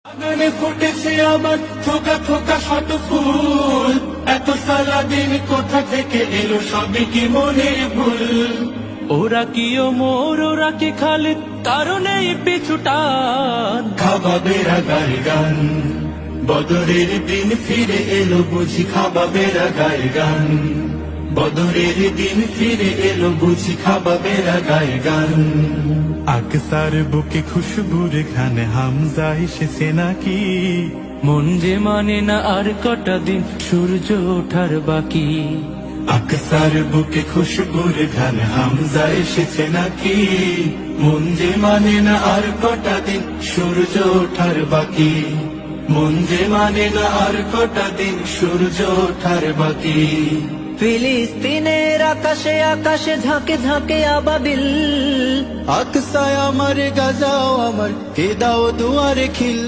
আঙানে ফুটেছে আমার থোকা থোকা শত ফুল, এত সালাদিন কোথা থেকে এলো সবই কি মনের ভুল। ওরা কি ও মোর, ওরা কি খালিদ, কারণেই পিছুটান। খাবাবেরা গায় গান, বদরের দিন ফিরে এলো বুঝি খাবাবেরা গায় গান। বদরের দিন ফিরে এলো বুঝি খাবাবেরা গায় গান। আকসার বুকে খুশবুর খানে হামজা এসেছে নাকি? মন যে মানে না আর কটা দিন সূর্য ওঠার বাকি। আকসার বুকে খুশবুর ঘান হামজা এসেছে নাকি? মন যে মানে না আর কটা দিন সূর্য ওঠার বাকি। মন যে মানে না আর কটা দিন সূর্য ওঠার বাকি। ফিলিস্তিনের আকাশে আকাশে ঝাঁকে ঝাঁকে আবাবিল। আকসায় আমার গাজাও আমার, কে দাও দুয়ারে খিল।